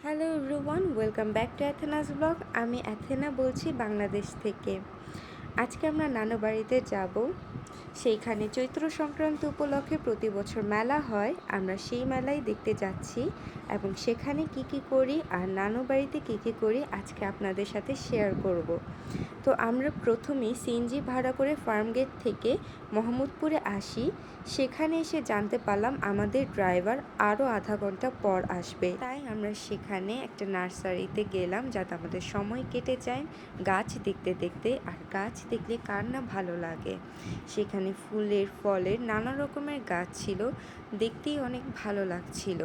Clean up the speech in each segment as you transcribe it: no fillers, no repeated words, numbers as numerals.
Hello everyone, welcome back to Athena's blog. আমি Athena বলছি, বাংলাদেশ থেকে। আজকে আমরা নানু বাড়িতে যাব। সেইখানে চৈত্র সংক্রান্তি উপলক্ষে প্রতি বছর মেলা হয়, আমরা সেই মেলাই দেখতে যাচ্ছি এবং সেখানে কি কি করি আর নানু বাড়িতে কী কী করি আজকে আপনাদের সাথে শেয়ার করব। তো আমরা প্রথমেই সিএনজি ভাড়া করে ফার্মগেট থেকে মোহাম্মদপুরে আসি। সেখানে এসে জানতে পারলাম আমাদের ড্রাইভার আরও আধা ঘন্টা পর আসবে, তাই আমরা সেখানে একটা নার্সারিতে গেলাম যাতে আমাদের সময় কেটে যায় গাছ দেখতে দেখতে। আর গাছ দেখলে কার না ভালো লাগে। সেখানে ফুলের ফলের নানা রকমের গাছ ছিল, দেখতেই অনেক ভালো লাগছিল।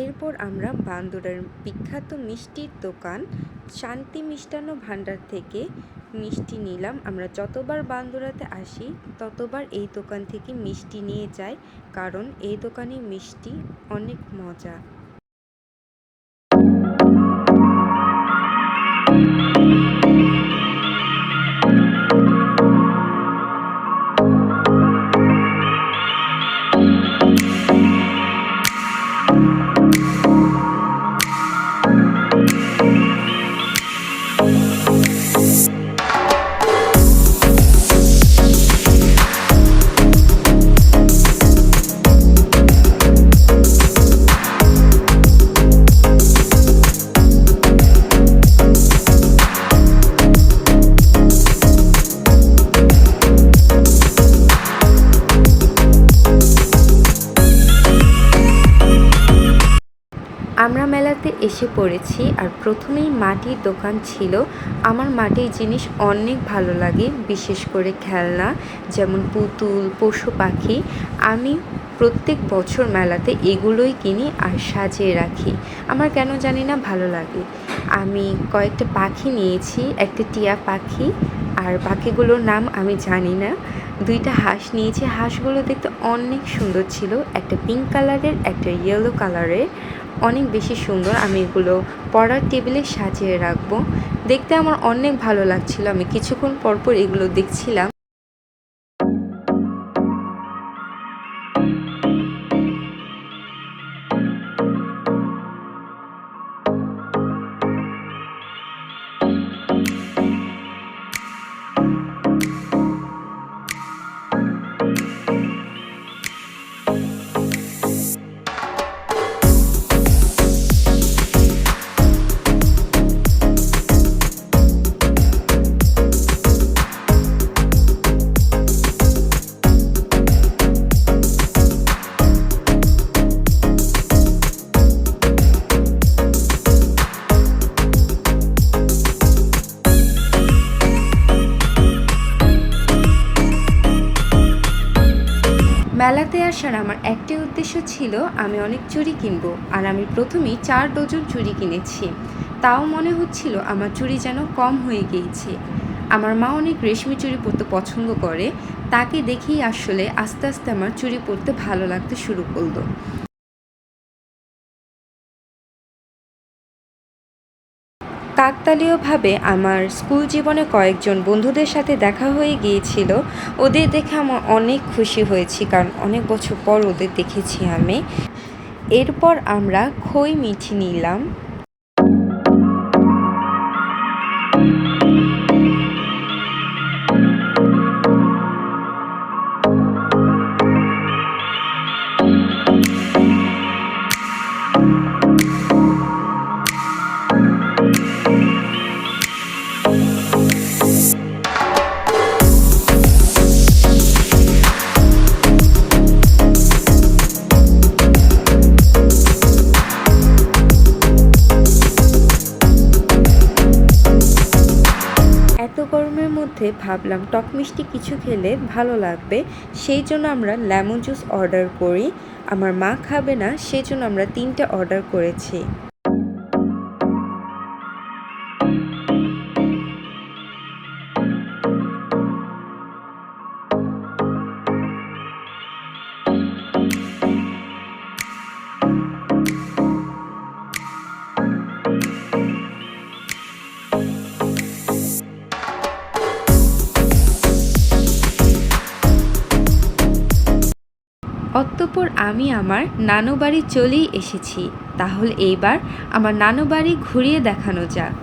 এরপর আমরা বান্দুরার বিখ্যাত মিষ্টির দোকান শান্তি মিষ্টান্ন ভাণ্ডার থেকে মিষ্টি নিলাম। আমরা যতবার বান্দুরাতে আসি ততবার এই দোকান থেকে মিষ্টি নিয়ে যাই, কারণ এই দোকানে মিষ্টি অনেক মজা। আমরা মেলাতে এসে পড়েছি আর প্রথমেই মাটির দোকান ছিল। আমার মাটির জিনিস অনেক ভালো লাগে, বিশেষ করে খেলনা, যেমন পুতুল, পশু পাখি। আমি প্রত্যেক বছর মেলাতে এগুলোই কিনি আর সাজিয়ে রাখি। আমার কেন জানি না ভালো লাগে। আমি কয়েকটা পাখি নিয়েছি, একটা টিয়া পাখি আর পাখিগুলোর নাম আমি জানি না। দুইটা হাঁস নিয়েছি, হাঁসগুলো দেখতে অনেক সুন্দর ছিল, একটা পিঙ্ক কালারের একটা ইয়েলো কালারের, অনেক বেশি সুন্দর। আমি এগুলো পড়ার টেবিলে সাজিয়ে রাখবো। দেখতে আমার অনেক ভালো লাগছিল, আমি কিছুক্ষণ পরপর এগুলো দেখছিলাম। মেলাতে আসার আমার একটি উদ্দেশ্য ছিল, আমি অনেক চুড়ি কিনবো। আর আমি প্রথমেই 4 ডজন চুড়ি কিনেছি। তাও মনে হচ্ছিল আমার চুড়ি যেন কম হয়ে গিয়েছে। আমার মা অনেক রেশমি চুড়ি পরতে পছন্দ করে, তাকে দেখেই আসলে আস্তে আস্তে আমার চুড়ি পরতে ভালো লাগতে শুরু করলো। কাকতালীয়ভাবে আমার স্কুল জীবনে কয়েকজন বন্ধুদের সাথে দেখা হয়ে গিয়েছিল। ওদের দেখে আমার অনেক খুশি হয়েছি, কারণ অনেক বছর পর ওদের দেখেছি আমি। এরপর আমরা খই মিঠি নিলাম। মধ্যে ভাবলাম টক মিষ্টি কিছু খেলে ভালো লাগবে, সেই জন্য আমরা লেমন জুস অর্ডার করি। আমার মা খাবে না, সেই জন্য আমরা 3টে অর্ডার করেছি। অতঃপর আমি আমার নানু বাড়ি চলেই এসেছি। তাহলে এইবার আমার নানু বাড়ি ঘুরিয়ে দেখানো যাক।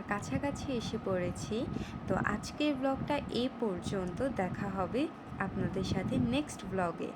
কাছাকাছি এসে পড়েছি। তো আজকের ব্লগটা এই পর্যন্ত। দেখা হবে আপনাদের সাথে নেক্সট ব্লগে।